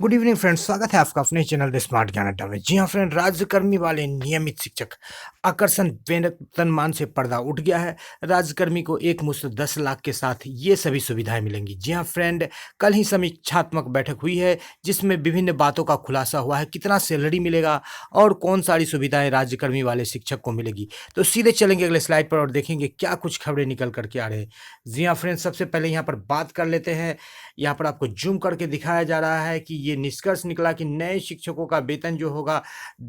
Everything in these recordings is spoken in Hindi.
गुड इवनिंग फ्रेंड्स, स्वागत है आपका अपने चैनल द स्मार्ट ज्ञान अड्डा में। जी हाँ फ्रेंड, राज्यकर्मी वाले नियमित शिक्षक आकर्षण वेतनमान से पर्दा उठ गया है। राज्यकर्मी को एक मुश्त 10 लाख के साथ ये सभी सुविधाएं मिलेंगी। जी हाँ फ्रेंड, कल ही समीक्षात्मक बैठक हुई है जिसमें विभिन्न बातों का खुलासा हुआ है, कितना सैलरी मिलेगा और कौन सारी सुविधाएं राज्यकर्मी वाले शिक्षक को मिलेगी। तो सीधे चलेंगे अगले स्लाइड पर और देखेंगे क्या कुछ खबरें निकल करके आ रहे हैं। जी हाँ फ्रेंड्स, सबसे पहले यहाँ पर बात कर लेते हैं। यहाँ पर आपको जूम करके दिखाया जा रहा है कि ये निष्कर्ष निकला कि नए शिक्षकों का वेतन जो होगा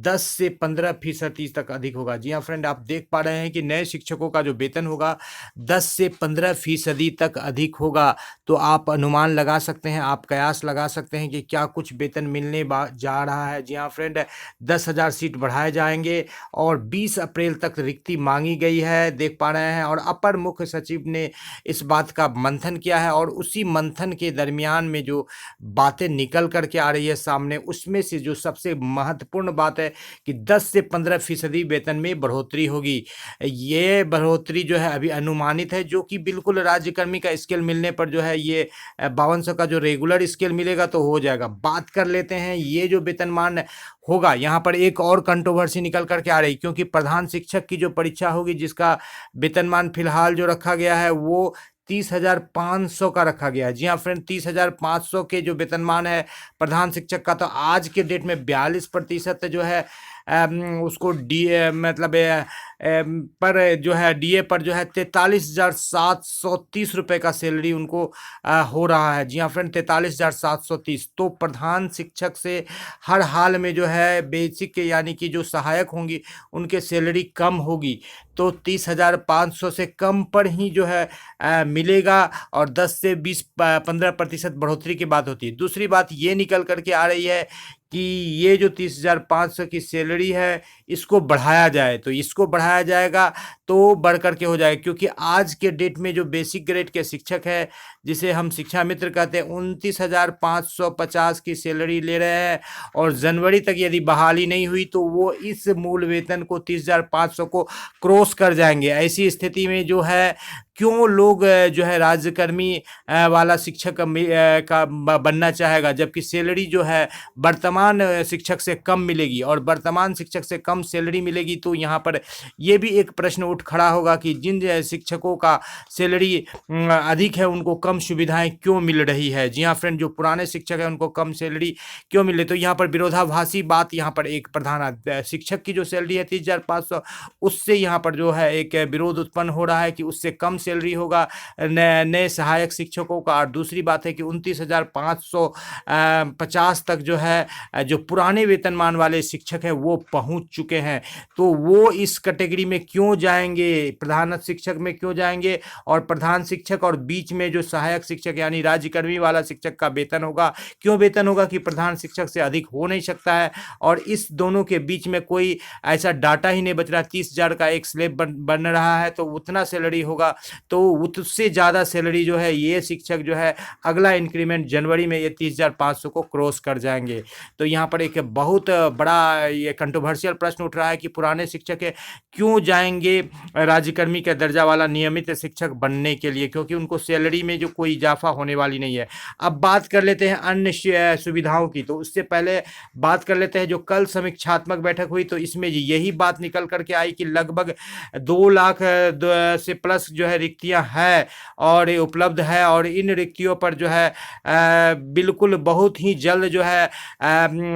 10 से 15% तक अधिक होगा। जी हाँ फ्रेंड, आप देख पा रहे हैं कि नए शिक्षकों का जो वेतन होगा 10 से 15% तक अधिक होगा। तो आप अनुमान लगा सकते हैं, आप कयास लगा सकते हैं कि क्या कुछ वेतन मिलने जा रहा है। जी हाँ फ्रेंड, 10,000 सीट बढ़ाए जाएंगे और 20 अप्रैल तक रिक्ति मांगी गई है, देख पा रहे हैं। और अपर मुख्य सचिव ने इस बात का मंथन किया है और उसी मंथन के दरमियान में जो बातें निकल करके आ रही है सामने, उसमें से जो सबसे महत्वपूर्ण बात है कि 10 से 15% वेतन में बढ़ोतरी होगी। ये बढ़ोतरी जो है अभी अनुमानित है, जो कि बिल्कुल राज्यकर्मी का स्केल मिलने पर जो है ये 5200 का जो रेगुलर स्केल मिलेगा तो हो जाएगा। बात कर लेते हैं ये जो वेतनमान होगा, यहाँ पर एक और कंट्रोवर्सी निकल करके आ रही, क्योंकि प्रधान शिक्षक की जो परीक्षा होगी जिसका वेतनमान फिलहाल जो रखा गया है वो 30,500 का रखा गया है। जी हाँ फ्रेंड, 30,500 के जो वेतनमान है प्रधान शिक्षक का, तो आज के डेट में 42% जो है उसको डी मतलब पर जो है डीए पर जो है 43,730 रुपये का सैलरी उनको हो रहा है। जी हाँ फ्रेंड, 43,730। तो प्रधान शिक्षक से हर हाल में जो है बेसिक के यानी कि जो सहायक होंगी उनके सैलरी कम होगी, तो 30,500 से कम पर ही जो है मिलेगा और 10 से 15% बढ़ोतरी की बात होती है। दूसरी बात ये निकल करके आ रही है कि ये जो 30,500 की सैलरी है इसको बढ़ाया जाए, तो इसको बढ़ाया जाएगा तो बढ़ करके हो जाएगा, क्योंकि आज के डेट में जो बेसिक ग्रेड के शिक्षक है जिसे हम शिक्षा मित्र कहते हैं 29,550 की सैलरी ले रहे हैं और जनवरी तक यदि बहाली नहीं हुई तो वो इस मूल वेतन को 30,500 को क्रॉस कर जाएंगे। ऐसी स्थिति में जो है क्यों लोग जो है राज्यकर्मी वाला शिक्षक का बनना चाहेगा, जबकि सैलरी जो है वर्तमान शिक्षक से कम मिलेगी और वर्तमान शिक्षक से कम सैलरी मिलेगी। तो यहाँ पर ये भी एक प्रश्न उठ खड़ा होगा कि जिन शिक्षकों का सैलरी अधिक है उनको कम सुविधाएं क्यों मिल रही है। जी हाँ फ्रेंड, जो पुराने शिक्षक हैं उनको कम सैलरी क्यों मिल रही। तो यहाँ पर विरोधाभासी बात, यहाँ पर एक प्रधान शिक्षक की जो सैलरी है 30,500, उससे यहाँ पर जो है एक विरोध उत्पन्न हो रहा है कि उससे कम सैलरी होगा नए सहायक शिक्षकों का। और दूसरी बात है कि 29,550 तक जो है जो पुराने वेतनमान वाले शिक्षक हैं वो पहुंच चुके हैं, तो वो इस कैटेगरी में क्यों जाएंगे, प्रधान शिक्षक में क्यों जाएंगे। और प्रधान शिक्षक और बीच में जो सहायक शिक्षक यानी राज्यकर्मी वाला शिक्षक का वेतन होगा, क्यों वेतन होगा कि प्रधान शिक्षक से अधिक हो नहीं सकता है और इस दोनों के बीच में कोई ऐसा डाटा ही नहीं बच रहा। 30,000 का एक स्लैब बन रहा है तो उतना सैलरी होगा, तो उससे ज़्यादा सैलरी जो है ये शिक्षक जो है अगला इंक्रीमेंट जनवरी में ये 30,500 को क्रॉस कर जाएंगे। तो यहाँ पर एक बहुत बड़ा ये कंट्रोवर्शियल प्रश्न उठ रहा है कि पुराने शिक्षक क्यों जाएंगे राज्यकर्मी के दर्जा वाला नियमित शिक्षक बनने के लिए, क्योंकि उनको सैलरी में जो कोई इजाफा होने वाली नहीं है। अब बात कर लेते हैं अन्य सुविधाओं की, तो उससे पहले बात कर लेते हैं जो कल समीक्षात्मक बैठक हुई, तो इसमें यही बात निकल करके आई कि लगभग 2 लाख से प्लस जो है रिक्तियां हैं और ये उपलब्ध है और इन रिक्तियों पर जो है बिल्कुल बहुत ही जल्द जो है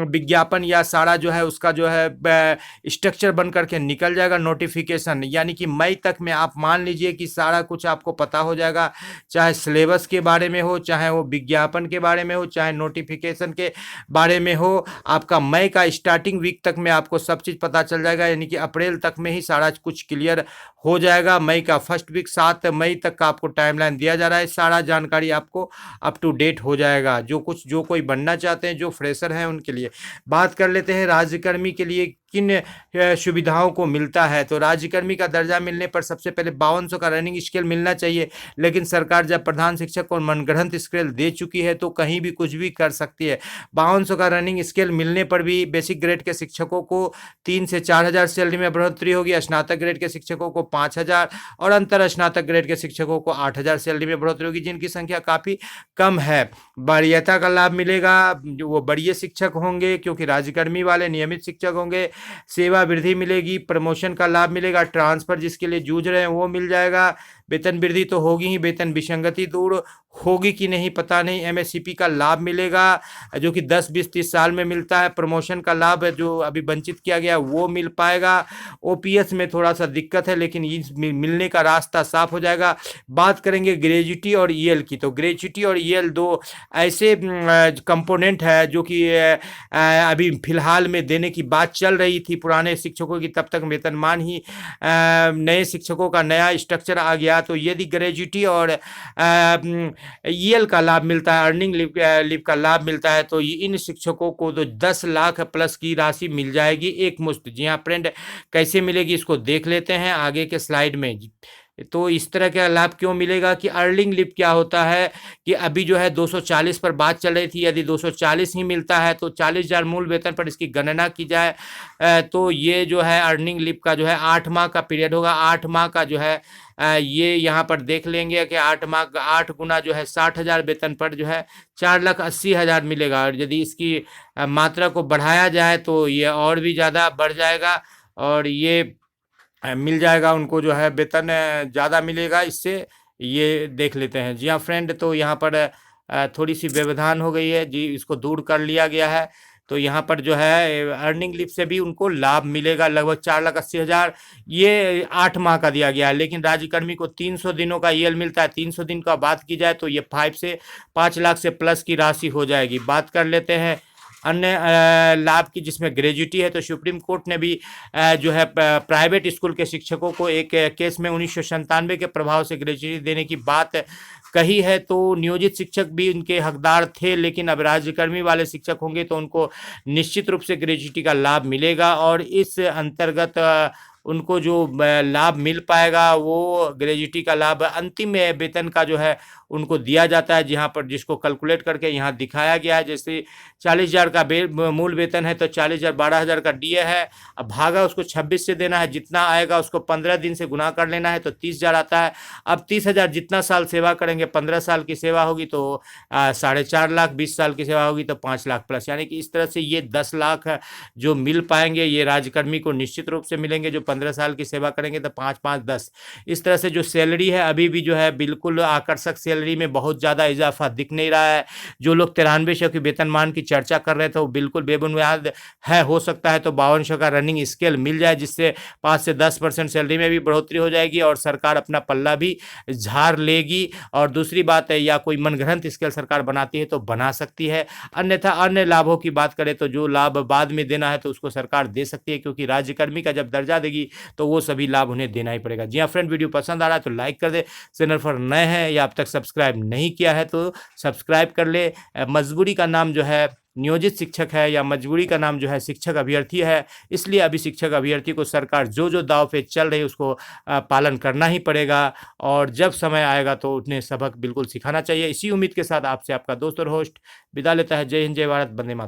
विज्ञापन या सारा जो है उसका जो है स्ट्रक्चर बन करके निकल जाएगा, नोटिफिकेशन, यानी कि मई तक में आप मान लीजिए कि सारा कुछ आपको पता हो जाएगा, चाहे सिलेबस के बारे में हो, चाहे वो विज्ञापन के बारे में हो, चाहे नोटिफिकेशन के बारे में हो। आपका मई का स्टार्टिंग वीक तक में आपको सब चीज़ पता चल जाएगा, यानी कि अप्रैल तक में ही सारा कुछ क्लियर हो जाएगा। मई का फर्स्ट वीक 7 मई तक का आपको टाइमलाइन दिया जा रहा है, सारा जानकारी आपको अप टू डेट हो जाएगा। जो कोई बनना चाहते हैं, जो फ्रेशर हैं उनके लिए। बात कर लेते हैं राज्यकर्मी के लिए किन सुविधाओं को मिलता है। तो राज्यकर्मी का दर्जा मिलने पर सबसे पहले 5200 का रनिंग स्केल मिलना चाहिए, लेकिन सरकार जब प्रधान शिक्षक को मनगढ़ंत स्केल दे चुकी है तो कहीं भी कुछ भी कर सकती है। 5200 का रनिंग स्केल मिलने पर भी बेसिक ग्रेड के शिक्षकों को 3 से 4000 सैलरी में बढ़ोतरी होगी, स्नातक ग्रेड के शिक्षकों को 5000 और अंतर स्नातक ग्रेड के शिक्षकों को 8000 सैलरी में बढ़ोतरी होगी, जिनकी संख्या काफ़ी कम है। वरीयता का लाभ मिलेगा, जो वो वरीय शिक्षक होंगे क्योंकि राज्यकर्मी वाले नियमित शिक्षक होंगे। सेवा वृद्धि मिलेगी, प्रमोशन का लाभ मिलेगा, ट्रांसफर जिसके लिए जूझ रहे हैं वो मिल जाएगा। वेतन वृद्धि तो होगी ही, वेतन विसंगति दूर होगी कि नहीं पता नहीं। एमएससीपी का लाभ मिलेगा जो कि 10, 20, 30 साल में मिलता है। प्रमोशन का लाभ जो अभी वंचित किया गया वो मिल पाएगा। ओपीएस में थोड़ा सा दिक्कत है, लेकिन इस मिलने का रास्ता साफ हो जाएगा। बात करेंगे ग्रेजुटी और ईएल की, तो ग्रेजुटी और ईएल दो ऐसे कंपोनेंट है जो कि अभी फिलहाल में देने की बात चल रही थी पुराने शिक्षकों की, तब तक वेतनमान ही नए शिक्षकों का नया स्ट्रक्चर आ गया। तो यदि ग्रेजुटी और ईएल का लाभ मिलता है, अर्निंग लीव का लाभ मिलता है, तो इन शिक्षकों को तो 10 लाख प्लस की राशि मिल जाएगी एक मुश्त। जी हाँ फ्रेंड, कैसे मिलेगी इसको देख लेते हैं आगे के स्लाइड में। तो इस तरह का लाभ क्यों मिलेगा कि अर्निंग लीव क्या होता है कि अभी जो है 240 पर बात चल रही थी, यदि 240 ही मिलता है तो 40,000 मूल वेतन पर इसकी गणना की जाए तो ये जो है अर्निंग लीव का जो है 8 माह का पीरियड होगा। 8 माह का जो है ये यहाँ पर देख लेंगे कि 8 माह का 8 गुना जो है 60,000 वेतन पर जो है 4,80,000 मिलेगा। और यदि इसकी मात्रा को बढ़ाया जाए तो ये और भी ज़्यादा बढ़ जाएगा और ये मिल जाएगा उनको जो है वेतन ज़्यादा मिलेगा। इससे ये देख लेते हैं। जी हाँ फ्रेंड, तो यहाँ पर थोड़ी सी व्यवधान हो गई है जी, इसको दूर कर लिया गया है। तो यहाँ पर जो है अर्निंग लीव से भी उनको लाभ मिलेगा लगभग 4,80,000। ये 8 माह का दिया गया है, लेकिन राज्यकर्मी को 300 दिनों का ईएल मिलता है। 300 दिन का बात की जाए तो ये 5 से 5 लाख से प्लस की राशि हो जाएगी। बात कर लेते हैं अन्य लाभ की, जिसमें ग्रेजुटी है। तो सुप्रीम कोर्ट ने भी जो है प्राइवेट स्कूल के शिक्षकों को एक केस में 1997 के प्रभाव से ग्रेजुटी देने की बात कही है। तो नियोजित शिक्षक भी उनके हकदार थे, लेकिन अब राज्यकर्मी वाले शिक्षक होंगे तो उनको निश्चित रूप से ग्रेजुटी का लाभ मिलेगा और इस अंतर्गत उनको जो लाभ मिल पाएगा वो ग्रेजुटी का लाभ अंतिम वेतन का जो है उनको दिया जाता है, जहाँ पर जिसको कैलकुलेट करके यहाँ दिखाया गया है। जैसे 40,000 का मूल वेतन है तो 40,000 12,000 का डीए है, अब भागा उसको 26 से देना है, जितना आएगा उसको 15 दिन से गुना कर लेना है तो 30,000 आता है। अब 30,000 जितना साल सेवा करेंगे, 15 साल की सेवा होगी तो 4.5 लाख, 20 साल की सेवा होगी तो 5 लाख प्लस, यानी कि इस तरह से ये 10 लाख जो मिल पाएंगे ये राज्यकर्मी को निश्चित रूप से मिलेंगे। जो 15 साल की सेवा करेंगे तो 5, 5, 10 इस तरह से जो सैलरी है अभी भी जो है बिल्कुल आकर्षक सैलरी में बहुत ज़्यादा इजाफा दिख नहीं रहा है। जो लोग 9300 की वेतनमान की चर्चा कर रहे थे वो बिल्कुल बेबुनियाद है। हो सकता है तो 5200 का रनिंग स्केल मिल जाए, जिससे 5 से 10% सैलरी में भी बढ़ोतरी हो जाएगी और सरकार अपना पल्ला भी झाड़ लेगी। और दूसरी बात है, या कोई मनगढ़ंत स्केल सरकार बनाती है तो बना सकती है, अन्यथा अन्य लाभों की बात करें तो जो लाभ बाद में देना है तो उसको सरकार दे सकती है, क्योंकि राज्यकर्मी का जब दर्जा देगी तो वो सभी लाभ उन्हें देना ही पड़ेगा। जी हाँ फ्रेंड, वीडियो पसंद आ रहा है तो लाइक कर दे, चैनल पर नए हैं या अब तक सब्सक्राइब नहीं किया है तो सब्सक्राइब कर ले। मजबूरी का नाम जो है नियोजित शिक्षक है या मजबूरी का नाम जो है शिक्षक अभ्यर्थी है, इसलिए अभी शिक्षक अभ्यर्थी को सरकार जो जो दाव पे चल रही है उसको पालन करना ही पड़ेगा और जब समय आएगा तो उन्हें सबक बिल्कुल सिखाना चाहिए। इसी उम्मीद के साथ आपसे आपका दोस्त और होस्ट विदा लेता है। जय हिंद, जय भारत, वंदे मातरम।